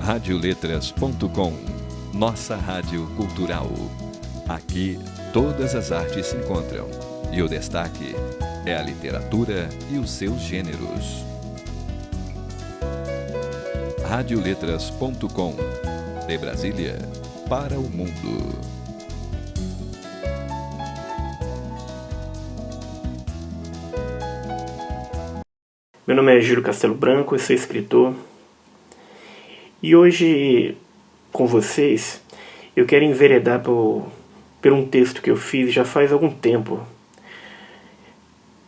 Radioletras.com, nossa rádio cultural. Aqui todas as artes se encontram e o destaque é a literatura e os seus gêneros. Radioletras.com, de Brasília para o mundo. Meu nome é Júlio Castelo Branco, eu sou escritor. E hoje, com vocês, eu quero enveredar por um texto que eu fiz já faz algum tempo,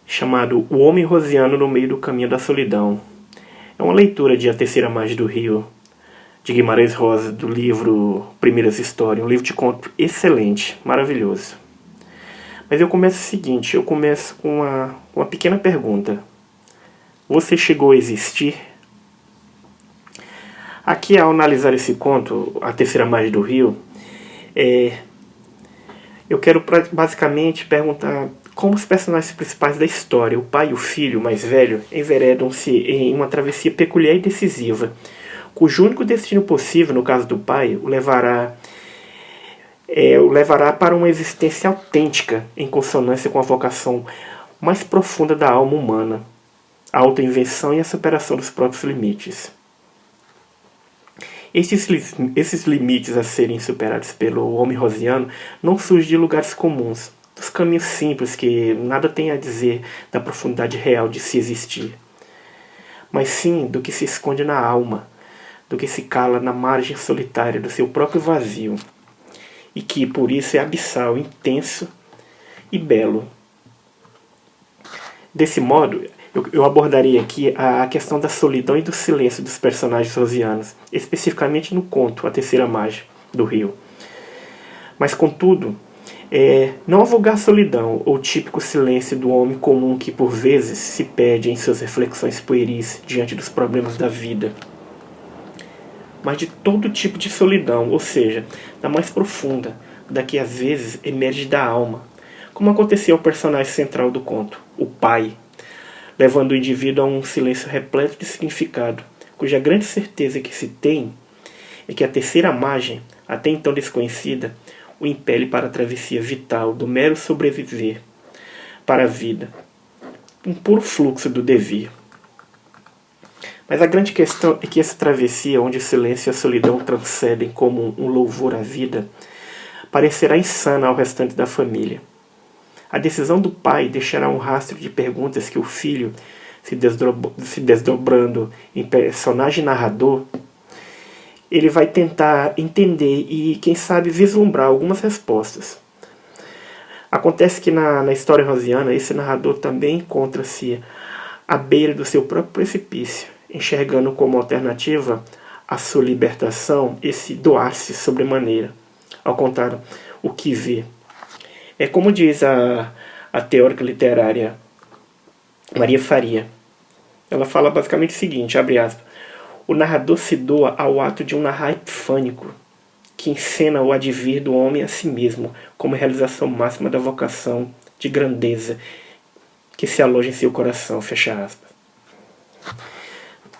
chamado O Homem Rosiano no Meio do Caminho da Solidão. É uma leitura de A Terceira Margem do Rio, de Guimarães Rosa, do livro Primeiras Histórias, um livro de conto excelente, maravilhoso. Mas eu começo o seguinte, eu começo com uma pequena pergunta. Você chegou a existir? Aqui, ao analisar esse conto, A Terceira Margem do Rio, eu quero basicamente perguntar como os personagens principais da história, o pai e o filho mais velho, enveredam-se em uma travessia peculiar e decisiva, cujo único destino possível, no caso do pai, o levará para uma existência autêntica, em consonância com a vocação mais profunda da alma humana, a autoinvenção e a superação dos próprios limites. Esses limites a serem superados pelo homem rosiano não surgem de lugares comuns, dos caminhos simples que nada tem a dizer da profundidade real de se existir, mas sim do que se esconde na alma, do que se cala na margem solitária do seu próprio vazio, e que por isso é abissal, intenso e belo. Desse modo, eu abordaria aqui a questão da solidão e do silêncio dos personagens rosianos, especificamente no conto A Terceira Margem do Rio. Mas, contudo, não a vulgar solidão ou típico silêncio do homem comum que, por vezes, se perde em suas reflexões pueris diante dos problemas da vida, mas de todo tipo de solidão, ou seja, da mais profunda, da que às vezes emerge da alma, como aconteceu ao personagem central do conto, o pai, levando o indivíduo a um silêncio repleto de significado, cuja grande certeza que se tem é que a terceira margem, até então desconhecida, o impele para a travessia vital do mero sobreviver para a vida, um puro fluxo do devir. Mas a grande questão é que essa travessia, onde o silêncio e a solidão transcendem como um louvor à vida, parecerá insana ao restante da família. A decisão do pai deixará um rastro de perguntas que o filho, se desdobrando em personagem narrador, ele vai tentar entender e, quem sabe, vislumbrar algumas respostas. Acontece que na história rosiana, esse narrador também encontra-se à beira do seu próprio precipício, enxergando como alternativa à sua libertação esse doar-se sobremaneira, ao contar o que vê. É como diz a teórica literária Maria Faria. Ela fala basicamente o seguinte, abre aspas, o narrador se doa ao ato de um narrar epifânico, que encena o advir do homem a si mesmo, como realização máxima da vocação de grandeza que se aloja em seu coração, fecha aspas.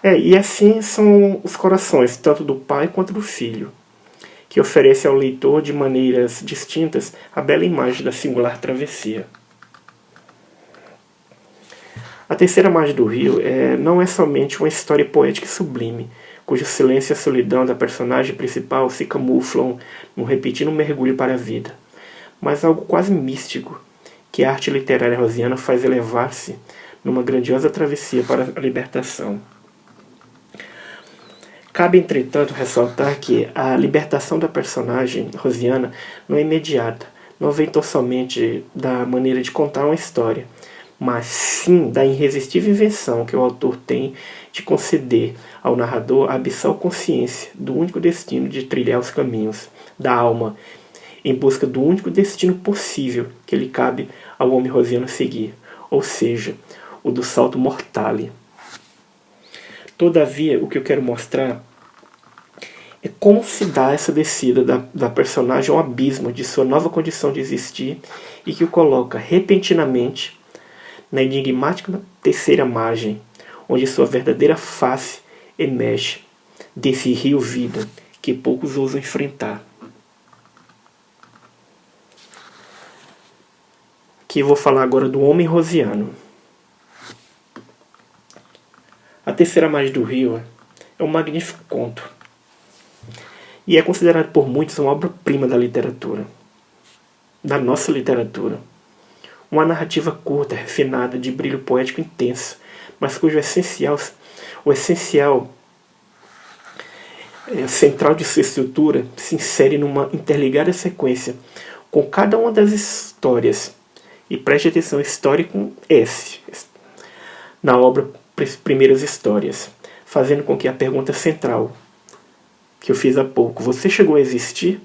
E assim são os corações, tanto do pai quanto do filho, que oferece ao leitor de maneiras distintas a bela imagem da singular travessia. A Terceira Margem do Rio não é somente uma história poética e sublime, cujo silêncio e a solidão da personagem principal se camuflam num repetido mergulho para a vida, mas algo quase místico, que a arte literária rosiana faz elevar-se numa grandiosa travessia para a libertação. Cabe, entretanto, ressaltar que a libertação da personagem rosiana não é imediata, não vem tão somente da maneira de contar uma história, mas sim da irresistível invenção que o autor tem de conceder ao narrador a abissal consciência do único destino de trilhar os caminhos da alma, em busca do único destino possível que lhe cabe ao homem rosiano seguir, ou seja, o do salto mortale. Todavia, o que eu quero mostrar é como se dá essa descida da personagem ao abismo de sua nova condição de existir e que o coloca repentinamente na enigmática terceira margem, onde sua verdadeira face emerge desse rio vida que poucos ousam enfrentar. Aqui eu vou falar agora do Homem Rosiano. A Terceira Margem do Rio é um magnífico conto e é considerado por muitos uma obra-prima da literatura, da nossa literatura. Uma narrativa curta, refinada, de brilho poético intenso, mas cujo o essencial central de sua estrutura se insere numa interligada sequência com cada uma das histórias. E preste atenção, história com S, na obra Primeiras Histórias, fazendo com que a pergunta central, que eu fiz há pouco, você chegou a existir?,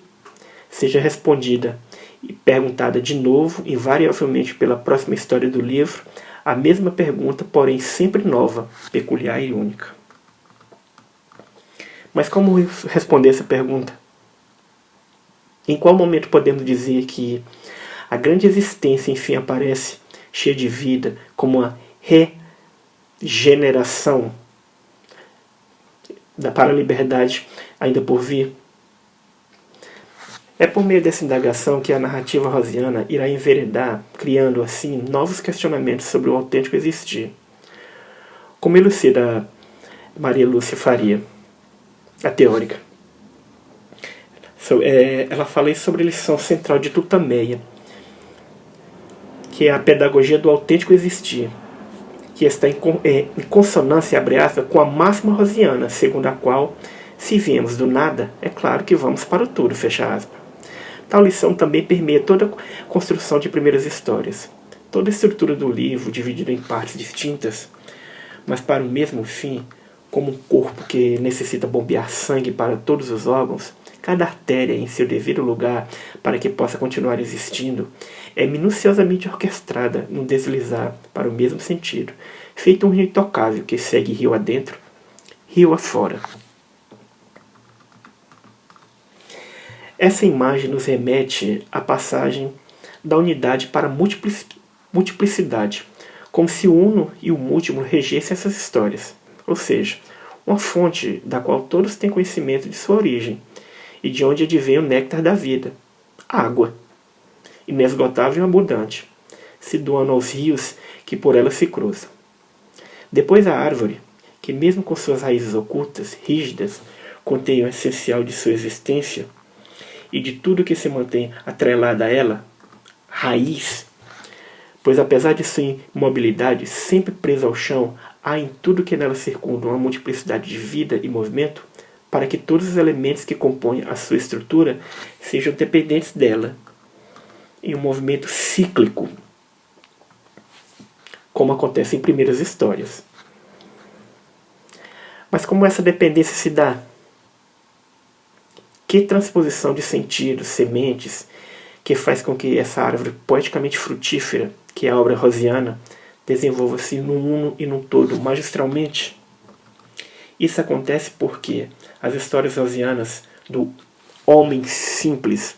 seja respondida e perguntada de novo, invariavelmente pela próxima história do livro, a mesma pergunta, porém sempre nova, peculiar e única. Mas como responder essa pergunta? Em qual momento podemos dizer que a grande existência enfim aparece, cheia de vida, como uma regeneração para a liberdade ainda por vir? É por meio dessa indagação que a narrativa rosiana irá enveredar, criando assim novos questionamentos sobre o autêntico existir. Como elucida Maria Lúcia Faria, a teórica. Ela fala sobre a lição central de Tutameia, que é a pedagogia do autêntico existir, que está em consonância, abre aspas, com a máxima rosiana, segundo a qual, se viemos do nada, é claro que vamos para o tudo, fecha aspas. Tal lição também permeia toda a construção de Primeiras Histórias. Toda a estrutura do livro, dividida em partes distintas, mas para o mesmo fim, como um corpo que necessita bombear sangue para todos os órgãos, cada artéria em seu devido lugar para que possa continuar existindo, é minuciosamente orquestrada num deslizar para o mesmo sentido, feito um rio intocável que segue rio adentro, rio afora. Essa imagem nos remete à passagem da unidade para a multiplicidade, como se o uno e o múltiplo regessem essas histórias, ou seja, uma fonte da qual todos têm conhecimento de sua origem e de onde advém o néctar da vida, água, inesgotável e abundante, se doando aos rios que por ela se cruzam. Depois a árvore, que mesmo com suas raízes ocultas, rígidas, contém o essencial de sua existência, e de tudo que se mantém atrelado a ela, raiz, pois apesar de sua imobilidade sempre presa ao chão, há em tudo que nela circunda uma multiplicidade de vida e movimento, para que todos os elementos que compõem a sua estrutura sejam dependentes dela, em um movimento cíclico, como acontece em Primeiras Histórias. Mas como essa dependência se dá? Que transposição de sentidos, sementes, que faz com que essa árvore poeticamente frutífera, que é a obra rosiana, desenvolva-se num uno e num todo magistralmente? Isso acontece porque as histórias rosianas do homem simples,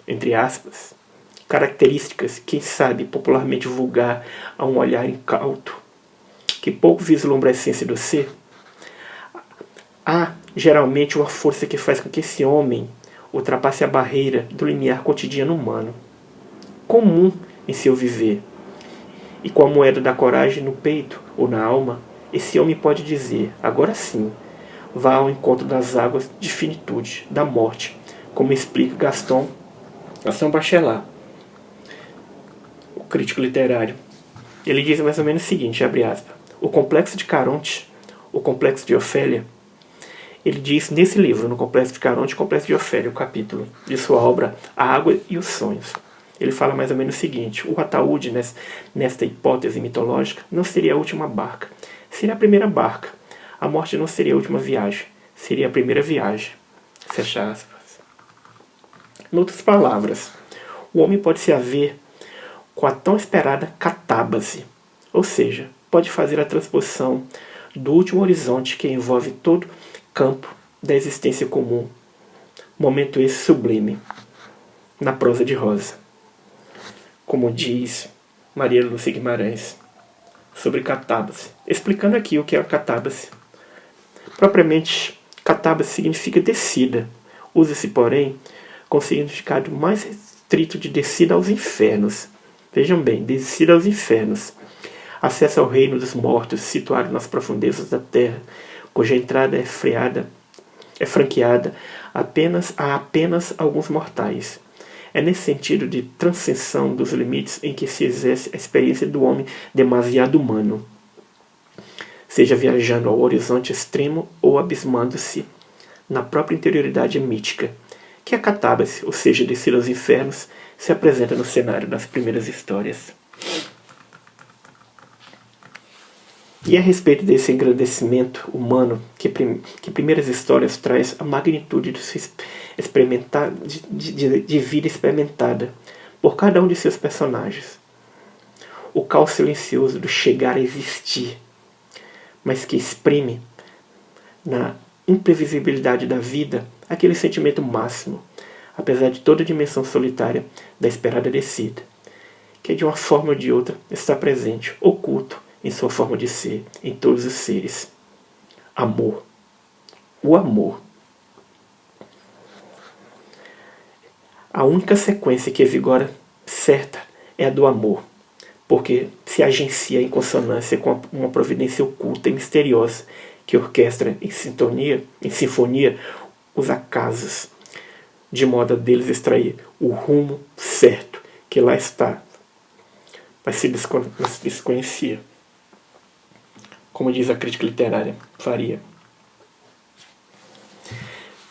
entre aspas, características, quem sabe, popularmente vulgar a um olhar incauto, que pouco vislumbra a essência do ser, há geralmente uma força que faz com que esse homem ultrapasse a barreira do limiar cotidiano humano, comum em seu viver. E com a moeda da coragem no peito ou na alma, esse homem pode dizer, agora sim, vá ao encontro das águas de finitude, da morte, como explica Gaston Bachelard, o crítico literário. Ele diz mais ou menos o seguinte, abre aspas, o complexo de Caronte, o complexo de Ofélia, ele diz nesse livro, no Complexo de Caronte e Complexo de Ofélia, o capítulo de sua obra A Água e os Sonhos. Ele fala mais ou menos o seguinte, o ataúde, nesta hipótese mitológica, não seria a última barca, seria a primeira barca. A morte não seria a última viagem, seria a primeira viagem. Fecha aspas. Em outras palavras, o homem pode se haver com a tão esperada catábase, ou seja, pode fazer a transposição do último horizonte que envolve todo campo da existência comum, momento esse sublime, na prosa de Rosa. Como diz Maria Lúcia Guimarães, sobre catábase, explicando aqui o que é a catábase. Propriamente Cataba significa descida. Usa-se, porém, com significado mais restrito de descida aos infernos. Vejam bem, descida aos infernos. Acesso ao reino dos mortos, situado nas profundezas da terra, cuja entrada é franqueada a apenas alguns mortais. É nesse sentido de transcensão dos limites em que se exerce a experiência do homem demasiado humano, seja viajando ao horizonte extremo ou abismando-se na própria interioridade mítica, que a catábase, ou seja, descer aos infernos, se apresenta no cenário das primeiras histórias. E a respeito desse engrandecimento humano que primeiras histórias traz a magnitude de vida experimentada por cada um de seus personagens. O caos silencioso do chegar a existir, mas que exprime na imprevisibilidade da vida aquele sentimento máximo, apesar de toda a dimensão solitária da esperada descida, que de uma forma ou de outra está presente, oculto, em sua forma de ser, em todos os seres. Amor. O amor. A única sequência que vigora certa é a do amor, porque se agencia em consonância com uma providência oculta e misteriosa que orquestra em sinfonia os acasos, de modo a deles extrair o rumo certo que lá está, mas se desconhecia. Como diz a crítica literária, Faria.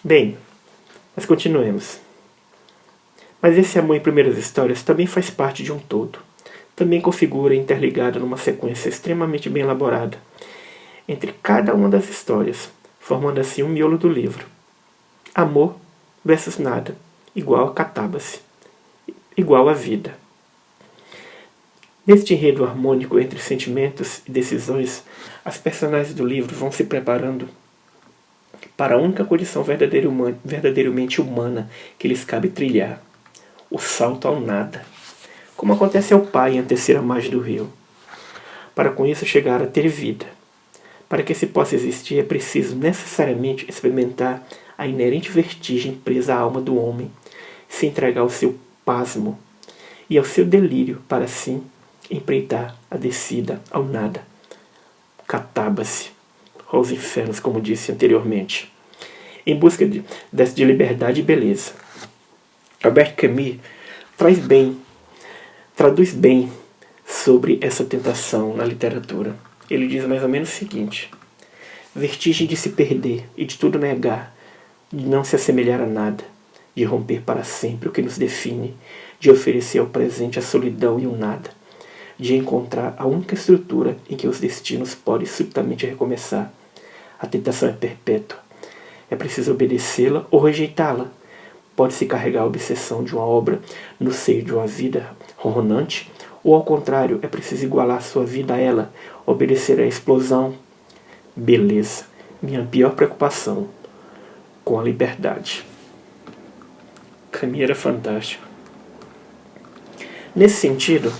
Bem, mas continuemos. Mas esse amor em primeiras histórias também faz parte de um todo. Também configura interligado numa sequência extremamente bem elaborada entre cada uma das histórias, formando assim um miolo do livro. Amor versus nada, igual a catábase, igual a vida. Neste enredo harmônico entre sentimentos e decisões, as personagens do livro vão se preparando para a única condição verdadeiramente humana que lhes cabe trilhar: o salto ao nada, como acontece ao pai em A Terceira Margem do Rio. Para com isso chegar a ter vida. Para que se possa existir é preciso necessariamente experimentar a inerente vertigem presa à alma do homem, se entregar ao seu pasmo e ao seu delírio para assim empreitar a descida ao nada. Catábase aos infernos, como disse anteriormente, em busca de liberdade e beleza. Albert Camus traduz bem sobre essa tentação na literatura. Ele diz mais ou menos o seguinte: vertigem de se perder e de tudo negar, de não se assemelhar a nada, de romper para sempre o que nos define, de oferecer ao presente a solidão e o nada, de encontrar a única estrutura em que os destinos podem subitamente recomeçar. A tentação é perpétua. É preciso obedecê-la ou rejeitá-la. Pode-se carregar a obsessão de uma obra no seio de uma vida ronronante, ou ao contrário, é preciso igualar sua vida a ela, obedecer à explosão. Beleza, minha pior preocupação com a liberdade. Camus era fantástico. Nesse sentido,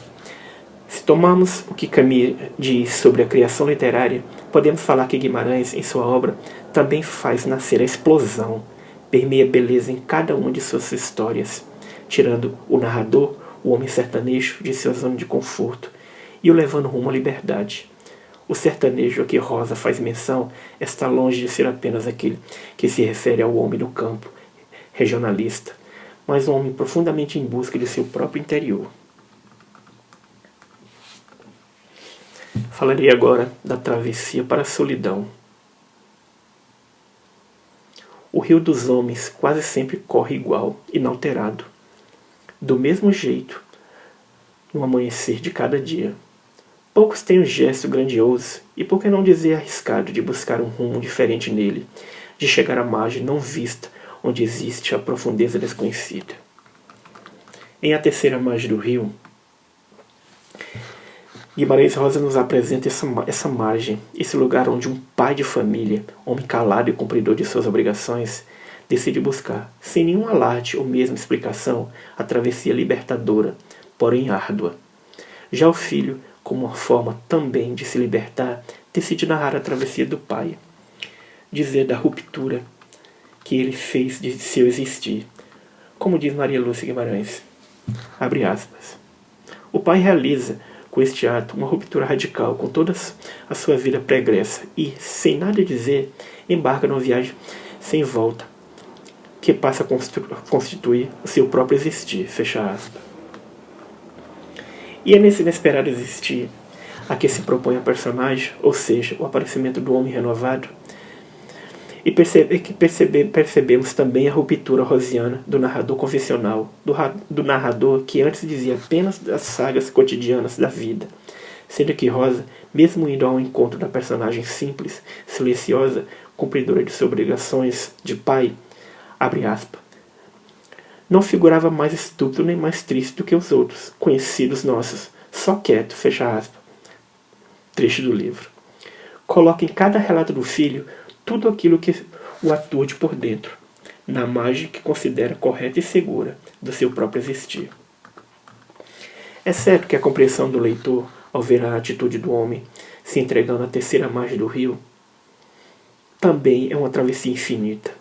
se tomarmos o que Camus diz sobre a criação literária, podemos falar que Guimarães, em sua obra, também faz nascer a explosão, permeia beleza em cada uma de suas histórias, tirando o narrador, o homem sertanejo, de sua zona de conforto e o levando rumo à liberdade. O sertanejo a que Rosa faz menção está longe de ser apenas aquele que se refere ao homem do campo, regionalista, mas um homem profundamente em busca de seu próprio interior. Falarei agora da travessia para a solidão. O rio dos homens quase sempre corre igual, inalterado, do mesmo jeito, no amanhecer de cada dia. Poucos têm o gesto grandioso, e por que não dizer arriscado, de buscar um rumo diferente nele, de chegar à margem não vista, onde existe a profundeza desconhecida. Em A Terceira Margem do Rio, Guimarães Rosa nos apresenta essa margem, esse lugar onde um pai de família, homem calado e cumpridor de suas obrigações, decide buscar, sem nenhum alarde ou mesmo explicação, a travessia libertadora, porém árdua. Já o filho, como uma forma também de se libertar, decide narrar a travessia do pai. dizer da ruptura que ele fez de seu existir. Como diz Maria Lúcia Guimarães, abre aspas, o pai realiza com este ato uma ruptura radical com toda a sua vida pregressa e, sem nada dizer, embarca numa viagem sem volta, que passa a constituir o seu próprio existir, fecha aspas. E é nesse inesperado existir a que se propõe a personagem, ou seja, o aparecimento do homem renovado, e percebemos também a ruptura rosiana do narrador convencional, do narrador que antes dizia apenas das sagas cotidianas da vida, sendo que Rosa, mesmo indo ao encontro da personagem simples, silenciosa, cumpridora de suas obrigações de pai, abre aspas, não figurava mais estúpido nem mais triste do que os outros, conhecidos nossos, só quieto, fecha aspas. Trecho do livro. Coloca em cada relato do filho tudo aquilo que o aturde por dentro, na margem que considera correta e segura do seu próprio existir. É certo que a compreensão do leitor, ao ver a atitude do homem se entregando à terceira margem do rio, também é uma travessia infinita.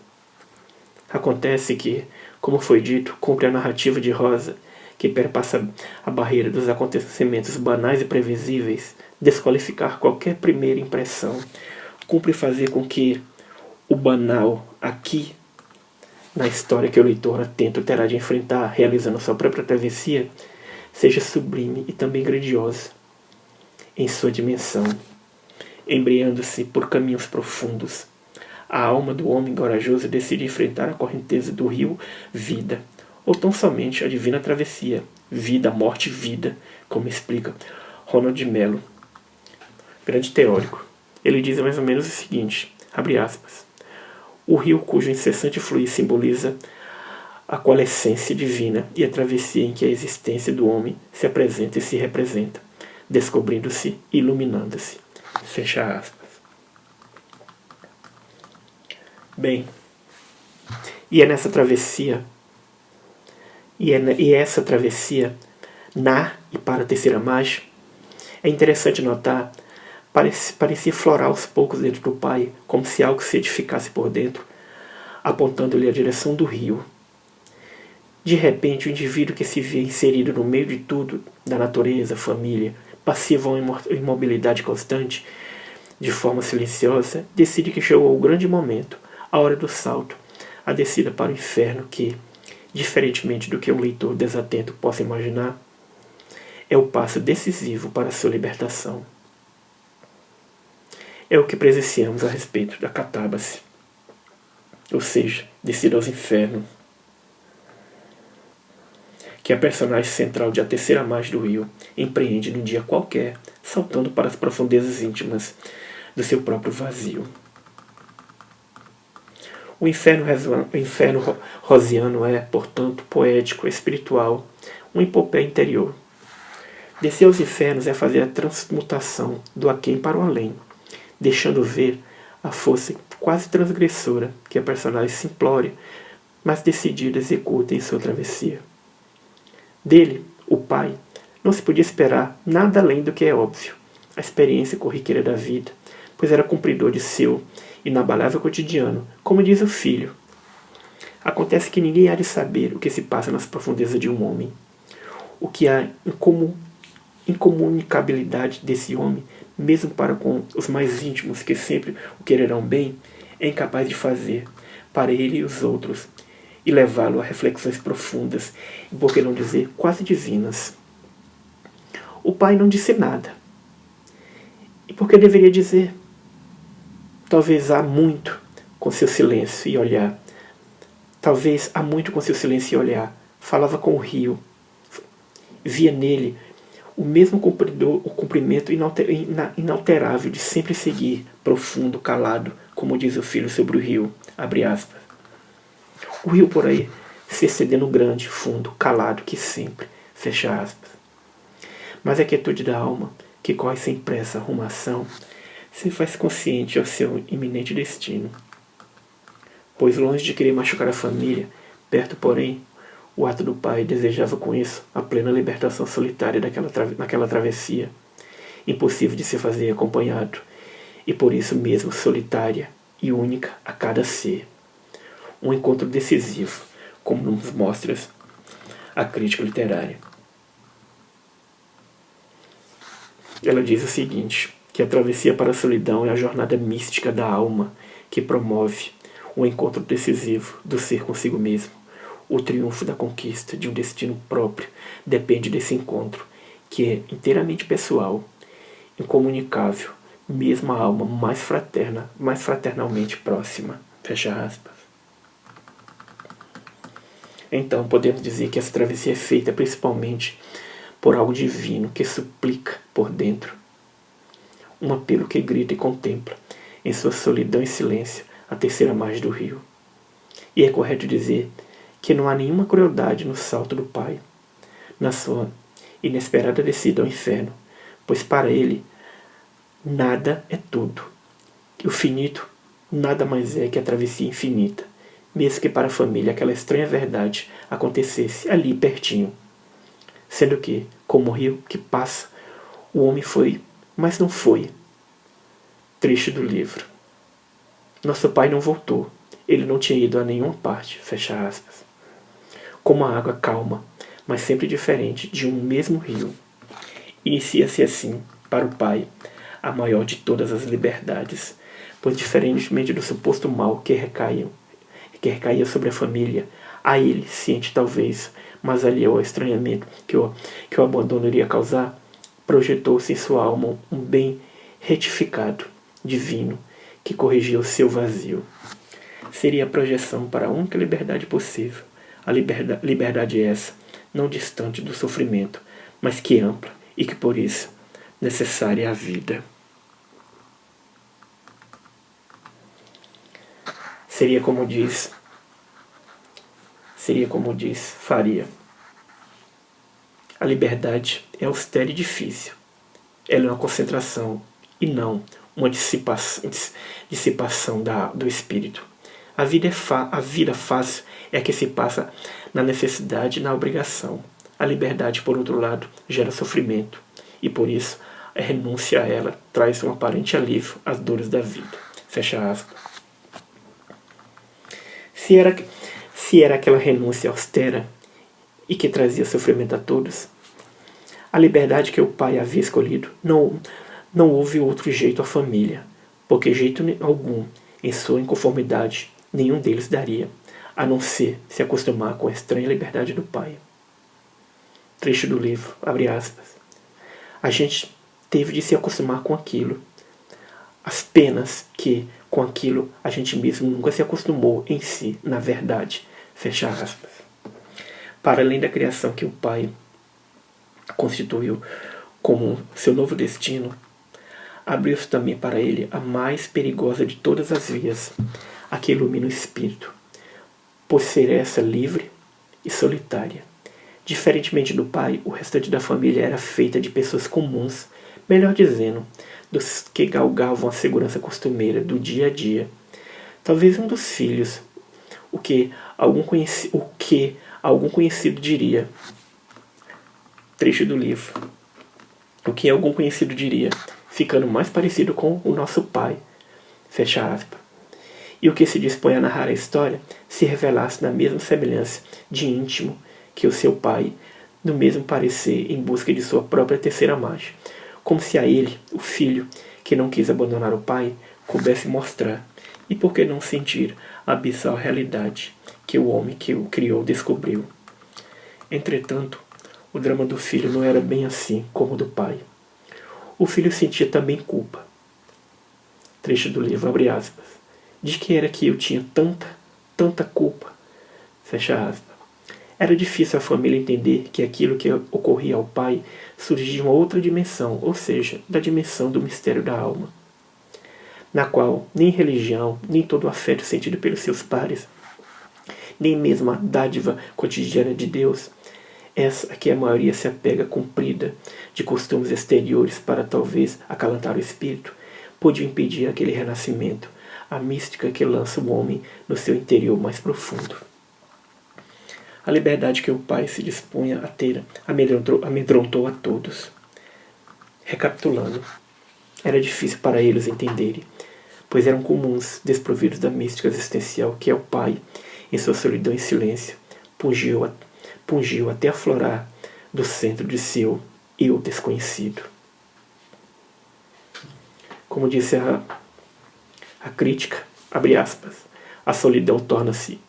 Acontece que, como foi dito, cumpre a narrativa de Rosa, que perpassa a barreira dos acontecimentos banais e previsíveis, desqualificar qualquer primeira impressão, cumpre fazer com que o banal aqui, na história que o leitor atento terá de enfrentar, realizando sua própria travessia, seja sublime e também grandiosa em sua dimensão, embreando-se por caminhos profundos. A alma do homem corajoso decide enfrentar a correnteza do rio Vida, ou tão somente a divina travessia, vida, morte, vida, como explica Ronald Mello, grande teórico. Ele diz mais ou menos o seguinte, abre aspas, o rio cujo incessante fluir simboliza a coalescência divina e a travessia em que a existência do homem se apresenta e se representa, descobrindo-se e iluminando-se. Fecha aspas. Bem, e é nessa travessia, essa travessia na e para a terceira margem, é interessante notar, parecia florar aos poucos dentro do pai, como se algo se edificasse por dentro, apontando-lhe a direção do rio. De repente, o indivíduo que se vê inserido no meio de tudo, da natureza, família, passivo a uma imobilidade constante, de forma silenciosa, decide que chegou o grande momento, a hora do salto, a descida para o inferno que, diferentemente do que um leitor desatento possa imaginar, é o passo decisivo para a sua libertação. É o que presenciamos a respeito da catábase, ou seja, descida aos infernos, que a personagem central de A Terceira Margem do Rio empreende num dia qualquer, saltando para as profundezas íntimas do seu próprio vazio. O inferno rosiano é, portanto, poético, espiritual, um epopeia interior. Descer aos infernos é fazer a transmutação do aquém para o além, deixando ver a força quase transgressora que a personagem simplória, mas decidida executa em sua travessia. Dele, o pai, não se podia esperar nada além do que é óbvio, a experiência corriqueira da vida, pois era cumpridor de seu inabalável cotidiano, como diz o filho. Acontece que ninguém há de saber o que se passa nas profundezas de um homem. O que há incomunicabilidade desse homem, mesmo para com os mais íntimos que sempre o quererão bem, é incapaz de fazer para ele e os outros, e levá-lo a reflexões profundas, e por que não dizer quase divinas. O pai não disse nada. E por que deveria dizer? Talvez há muito com seu silêncio e olhar. Talvez há muito com seu silêncio e olhar. Falava com o rio. Via nele o mesmo cumprimento inalterável de sempre seguir, profundo, calado, como diz o filho sobre o rio. Abre aspas. O rio por aí se excedendo grande, fundo, calado, que sempre. Fecha aspas. Mas a quietude da alma, que corre sem pressa rumo à ação, se faz consciente ao seu iminente destino. Pois longe de querer machucar a família, perto, porém, o ato do pai desejava com isso a plena libertação solitária naquela travessia, impossível de se fazer acompanhado, e por isso mesmo solitária e única a cada ser. Um encontro decisivo, como nos mostra a crítica literária. Ela diz o seguinte, que a travessia para a solidão é a jornada mística da alma que promove o encontro decisivo do ser consigo mesmo. O triunfo da conquista de um destino próprio depende desse encontro, que é inteiramente pessoal, incomunicável, mesmo a alma mais fraterna, mais fraternalmente próxima. Fecha aspas. Então, podemos dizer que essa travessia é feita principalmente por algo divino que suplica por dentro. Um apelo que grita e contempla, em sua solidão e silêncio, a terceira margem do rio. E é correto dizer que não há nenhuma crueldade no salto do Pai, na sua inesperada descida ao inferno, pois para ele nada é tudo. E o finito nada mais é que a travessia infinita, mesmo que para a família aquela estranha verdade acontecesse ali pertinho. Sendo que, como o rio que passa, o homem foi, mas não foi. Trecho do livro. Nosso pai não voltou. Ele não tinha ido a nenhuma parte. Fecha aspas. Como a água calma, mas sempre diferente de um mesmo rio. Inicia-se assim, para o pai, a maior de todas as liberdades, pois diferentemente do suposto mal que recaía sobre a família, a ele, ciente talvez, mas alheio ao estranhamento que o abandono iria causar, projetou-se em sua alma um bem retificado, divino, que corrigia o seu vazio. Seria a projeção para a única liberdade possível, a liberdade essa, não distante do sofrimento, mas que ampla e que por isso necessária à vida. Seria como diz Faria. A liberdade é austera e difícil. Ela é uma concentração e não uma dissipação do espírito. A vida fácil é a que se passa na necessidade e na obrigação. A liberdade, por outro lado, gera sofrimento. E por isso, a renúncia a ela traz um aparente alívio às dores da vida. Fecha aspas. Se era aquela renúncia austera e que trazia sofrimento a todos, a liberdade que o pai havia escolhido não houve outro jeito à família, porque jeito algum, em sua inconformidade, nenhum deles daria, a não ser se acostumar com a estranha liberdade do pai. Trecho do livro, abre aspas. A gente teve de se acostumar com aquilo. As penas que, com aquilo, a gente mesmo nunca se acostumou em si, na verdade. Fecha aspas. Para além da criação que o pai constituiu como seu novo destino, abriu-se também para ele a mais perigosa de todas as vias, a que ilumina o espírito, por ser essa livre e solitária. Diferentemente do pai, o restante da família era feita de pessoas comuns, melhor dizendo, dos que galgavam a segurança costumeira do dia a dia. Talvez um dos filhos, o que algum conhecido diria. Trecho do livro. O que algum conhecido diria, ficando mais parecido com o nosso pai. Fecha aspas. E o que se dispõe a narrar a história se revelasse na mesma semelhança de íntimo que o seu pai, no mesmo parecer em busca de sua própria terceira margem, como se a ele, o filho, que não quis abandonar o pai, coubesse mostrar, e por que não sentir a abissal realidade que o homem que o criou descobriu. Entretanto, o drama do filho não era bem assim como o do pai. O filho sentia também culpa. Trecho do livro, abre aspas. De que era que eu tinha tanta culpa? Fecha aspas. Era difícil a família entender que aquilo que ocorria ao pai surgia de uma outra dimensão, ou seja, da dimensão do mistério da alma, na qual nem religião, nem todo o afeto sentido pelos seus pares, nem mesmo a dádiva cotidiana de Deus, essa a que a maioria se apega cumprida de costumes exteriores para talvez acalentar o espírito, podia impedir aquele renascimento, a mística que lança o homem no seu interior mais profundo. A liberdade que o pai se dispunha a ter amedrontou a todos. Recapitulando, era difícil para eles entenderem, pois eram comuns, desprovidos da mística existencial que é o Pai, em sua solidão e silêncio, pungiu até aflorar do centro de seu eu desconhecido. Como disse a crítica, abre aspas, a solidão torna-se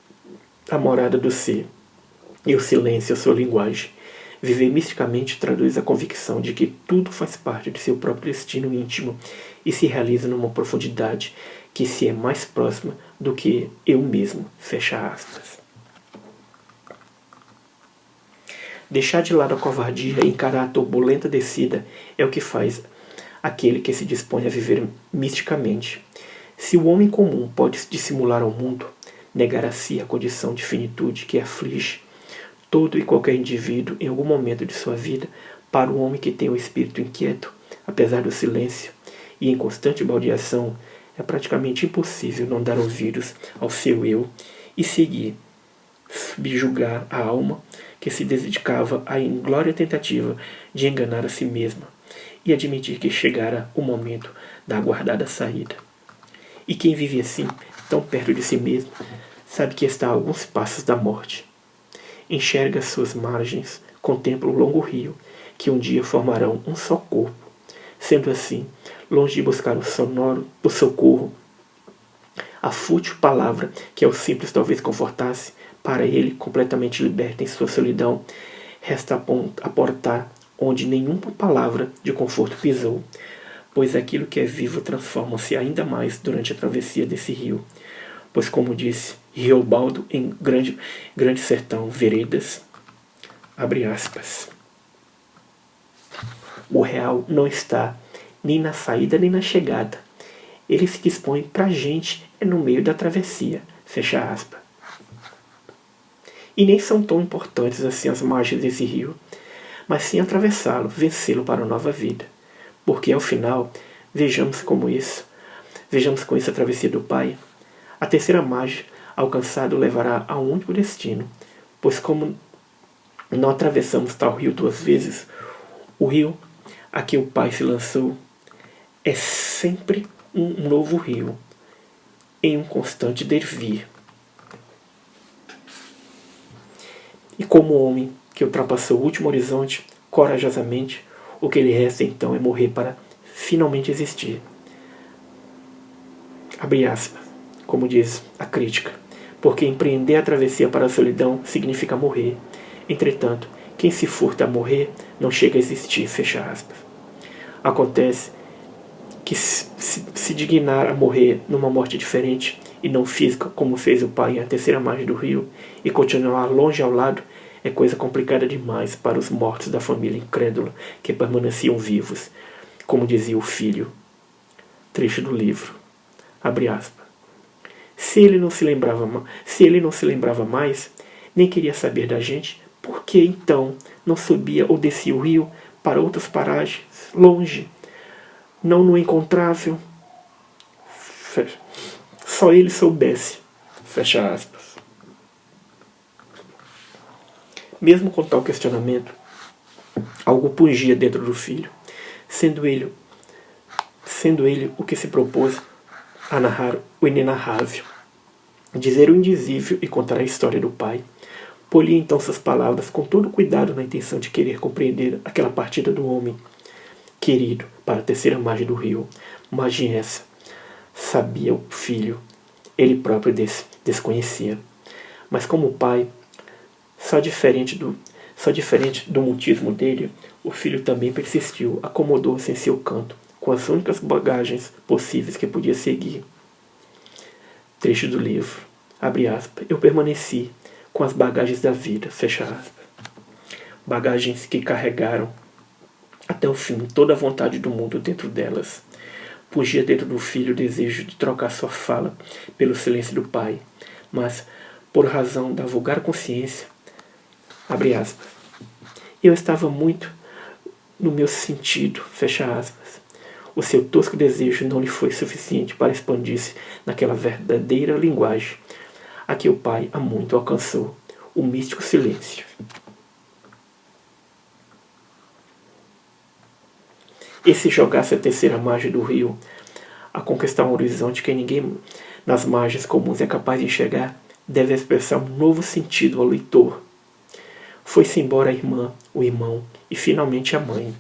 a morada do ser, e o silêncio a sua linguagem. Viver misticamente traduz a convicção de que tudo faz parte de seu próprio destino íntimo e se realiza numa profundidade que se é mais próxima do que eu mesmo, fecha aspas. Deixar de lado a covardia e encarar a turbulenta descida é o que faz aquele que se dispõe a viver misticamente. Se o homem comum pode dissimular ao mundo, negar a si a condição de finitude que aflige todo e qualquer indivíduo em algum momento de sua vida, para o homem que tem o espírito inquieto, apesar do silêncio e em constante baldeação, é praticamente impossível não dar ouvidos ao seu eu e seguir, subjugar a alma que se dedicava à inglória tentativa de enganar a si mesma e admitir que chegara o momento da aguardada saída. E quem vive assim, tão perto de si mesmo, sabe que está a alguns passos da morte. Enxerga as suas margens, contempla o longo rio, que um dia formarão um só corpo. Sendo assim, longe de buscar o socorro, a fútil palavra que ao simples talvez confortasse, para ele, completamente liberto em sua solidão, resta aportar onde nenhuma palavra de conforto pisou, pois aquilo que é vivo transforma-se ainda mais durante a travessia desse rio. Pois, como disse Riobaldo em Grande Sertão Veredas, abre aspas, o real não está nem na saída nem na chegada. Ele se dispõe pra gente é no meio da travessia, fecha aspas. E nem são tão importantes assim as margens desse rio, mas sim atravessá-lo, vencê-lo para a nova vida. Porque ao final, vejamos com isso a travessia do Pai, a terceira margem alcançada levará a um único destino, pois como não atravessamos tal rio duas vezes, o rio a que o Pai se lançou é sempre um novo rio, em um constante devir. E como o homem que ultrapassou o último horizonte, corajosamente, o que lhe resta então é morrer para finalmente existir. Abre aspas, como diz a crítica, porque empreender a travessia para a solidão significa morrer. Entretanto, quem se furta a morrer não chega a existir, fecha aspas. Acontece que se dignar a morrer numa morte diferente e não física, como fez o Pai em A Terceira Margem do Rio, e continuar longe ao lado, é coisa complicada demais para os mortos da família incrédula que permaneciam vivos, como dizia o filho. Trecho do livro. Abre aspas. Se ele não se lembrava mais, nem queria saber da gente, por que então não subia ou descia o rio para outras paragens, longe, não no encontrável? Só ele soubesse. Fecha aspas. Mesmo com tal questionamento, algo pungia dentro do filho, sendo ele o que se propôs a narrar o inenarrável, dizer o indizível e contar a história do Pai. Polia então suas palavras com todo cuidado na intenção de querer compreender aquela partida do homem querido para a terceira margem do rio. Margem essa, sabia o filho, ele próprio desconhecia. Mas como o pai, só diferente do mutismo dele, o filho também persistiu, acomodou-se em seu canto, com as únicas bagagens possíveis que podia seguir. Trecho do livro, abre aspas, eu permaneci com as bagagens da vida, fecha aspas. Bagagens que carregaram até o fim toda a vontade do mundo dentro delas. Pugia dentro do filho o desejo de trocar sua fala pelo silêncio do pai, mas, por razão da vulgar consciência, abre aspas, eu estava muito no meu sentido, fecha aspas. O seu tosco desejo não lhe foi suficiente para expandir-se naquela verdadeira linguagem a que o pai há muito alcançou, o místico silêncio. E se jogasse a terceira margem do rio, a conquistar um horizonte que ninguém nas margens comuns é capaz de enxergar, deve expressar um novo sentido ao leitor. Foi-se embora a irmã, o irmão e finalmente a mãe.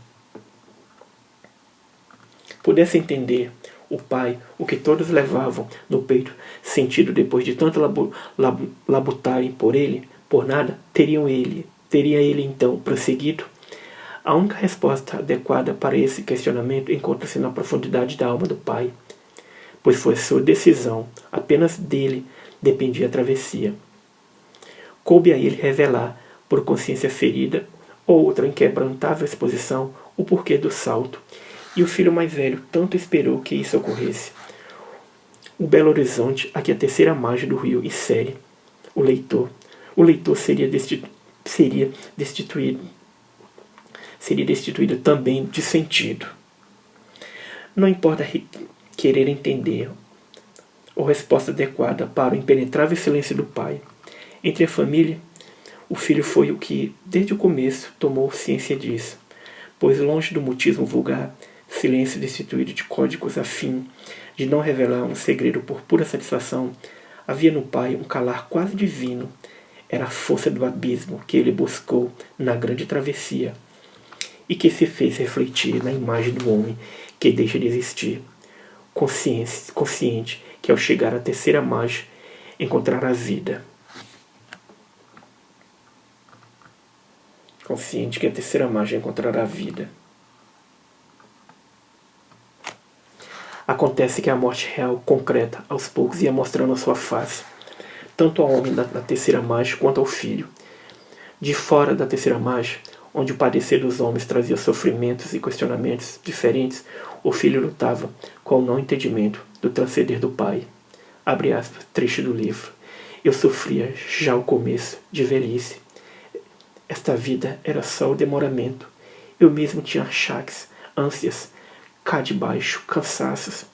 Pudesse entender o pai o que todos levavam no peito, sentido depois de tanto labutarem por ele, por nada, teria ele então prosseguido? A única resposta adequada para esse questionamento encontra-se na profundidade da alma do pai, pois foi sua decisão, apenas dele dependia a travessia. Coube a ele revelar, por consciência ferida, ou outra inquebrantável exposição, o porquê do salto, e o filho mais velho tanto esperou que isso ocorresse. O belo horizonte a que a terceira margem do rio insere o leitor. O leitor seria destituído também de sentido. Não importa querer entender ou resposta adequada para o impenetrável silêncio do pai. Entre a família, o filho foi o que, desde o começo, tomou ciência disso, pois longe do mutismo vulgar, silêncio destituído de códigos a fim de não revelar um segredo por pura satisfação, havia no pai um calar quase divino. Era a força do abismo que ele buscou na grande travessia e que se fez refletir na imagem do homem que deixa de existir, consciente que ao chegar à terceira margem encontrará a vida. Consciente que a terceira margem encontrará a vida. Acontece que a morte real, concreta, aos poucos ia mostrando a sua face, tanto ao homem da terceira margem quanto ao filho. De fora da terceira margem, onde o padecer dos homens trazia sofrimentos e questionamentos diferentes, o filho lutava com o não entendimento do transcender do pai. Abre aspas, trecho do livro. Eu sofria já o começo de velhice. Esta vida era só o demoramento. Eu mesmo tinha achaques, ânsias, cá de baixo, cansaços,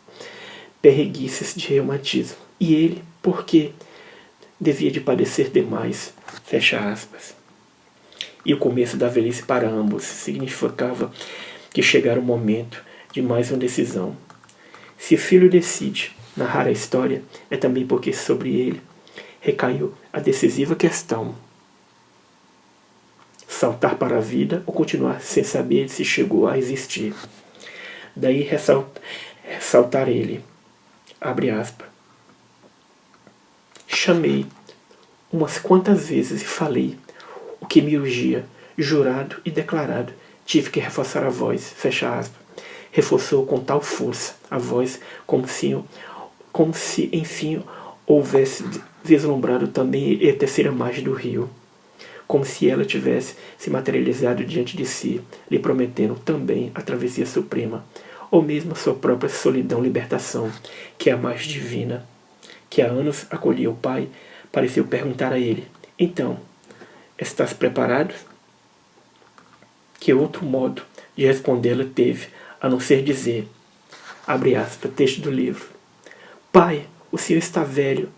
perreguices de reumatismo. E ele, por quê? Devia de padecer demais. Fecha aspas. E o começo da velhice para ambos significava que chegara o momento de mais uma decisão. Se o filho decide narrar a história, é também porque sobre ele recaiu a decisiva questão: saltar para a vida ou continuar sem saber se chegou a existir. Daí ressaltar ele, abre aspas. Chamei umas quantas vezes e falei o que me urgia, jurado e declarado. Tive que reforçar a voz, fecha aspas. Reforçou com tal força a voz, como se enfim houvesse vislumbrado também a terceira margem do rio, como se ela tivesse se materializado diante de si, lhe prometendo também a travessia suprema, ou mesmo a sua própria solidão libertação, que é a mais divina, que há anos acolhia o pai, pareceu perguntar a ele: então, estás preparado? Que outro modo de respondê-la teve, a não ser dizer, abre aspas, texto do livro: pai, o senhor está velho,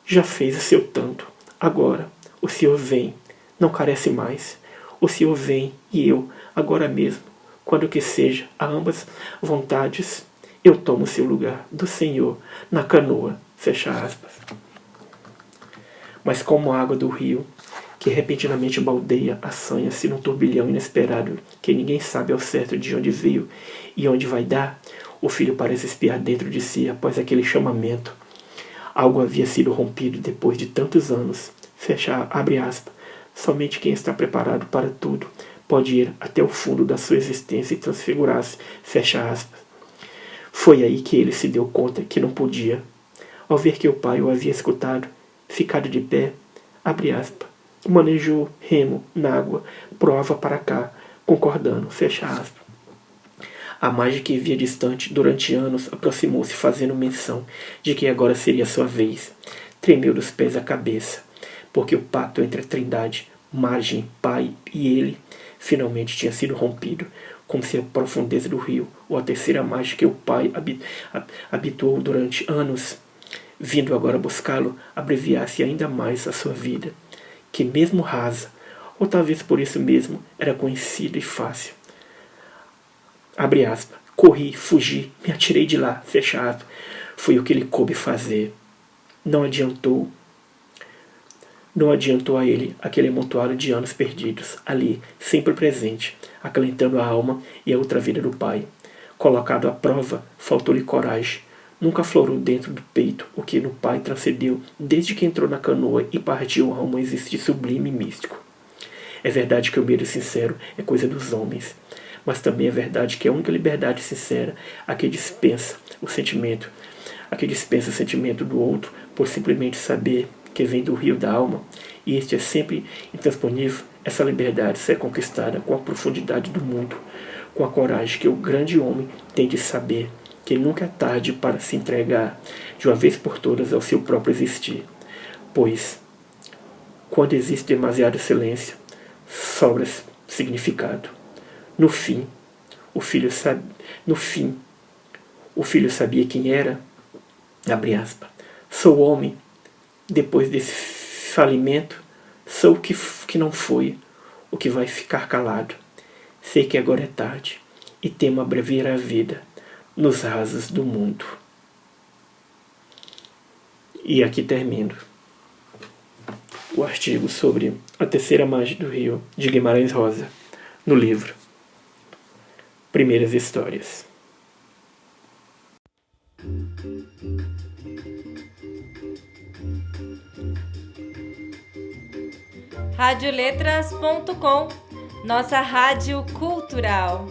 já fez o seu tanto, agora o senhor vem, não carece mais. O senhor vem e eu, agora mesmo, quando que seja, a ambas vontades, eu tomo o seu lugar do senhor na canoa, fecha aspas. Mas como a água do rio, que repentinamente baldeia, assanha-se num turbilhão inesperado, que ninguém sabe ao certo de onde veio e onde vai dar, o filho parece espiar dentro de si após aquele chamamento. Algo havia sido rompido depois de tantos anos. Fecha, abre aspas. Somente quem está preparado para tudo pode ir até o fundo da sua existência e transfigurar-se. Fecha aspas. Foi aí que ele se deu conta que não podia. Ao ver que o pai o havia escutado, ficado de pé, abre aspas, manejou remo na água, proava para cá, concordando, fecha aspas. A margem que via distante durante anos aproximou-se fazendo menção de que agora seria sua vez. Tremeu dos pés à cabeça, porque o pacto entre a trindade, margem, pai e ele, finalmente tinha sido rompido, como se a profundeza do rio, ou a terceira margem que o pai habituou durante anos, vindo agora buscá-lo, abreviasse ainda mais a sua vida, que mesmo rasa, ou talvez por isso mesmo, era conhecida e fácil. Abre aspas. Corri, fugi, me atirei de lá, fechado. Foi o que lhe coube fazer. Não adiantou a ele aquele amontoado de anos perdidos, ali, sempre presente, acalentando a alma e a outra vida do pai. Colocado à prova, faltou-lhe coragem. Nunca aflorou dentro do peito o que no pai transcendeu desde que entrou na canoa e partiu a um existir sublime e místico. É verdade que o medo sincero é coisa dos homens, mas também é verdade que a única liberdade sincera, a que dispensa o sentimento do outro por simplesmente saber que vem do rio da alma, e este é sempre intransponível. Essa liberdade é conquistada com a profundidade do mundo, com a coragem que o grande homem tem de saber que nunca é tarde para se entregar de uma vez por todas ao seu próprio existir, pois quando existe demasiado silêncio, sobra significado. No fim, o filho sabia quem era. Abre aspas. Sou homem. Depois desse falimento, sou o que não foi, o que vai ficar calado. Sei que agora é tarde e temo abreviar a vida nos rasos do mundo. E aqui termino o artigo sobre a terceira margem do rio de Guimarães Rosa, no livro Primeiras Histórias. Radioletras.com, nossa rádio cultural.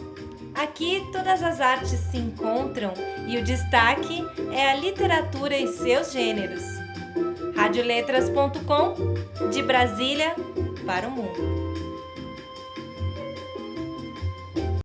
Aqui todas as artes se encontram e o destaque é a literatura e seus gêneros. Radioletras.com, de Brasília para o mundo.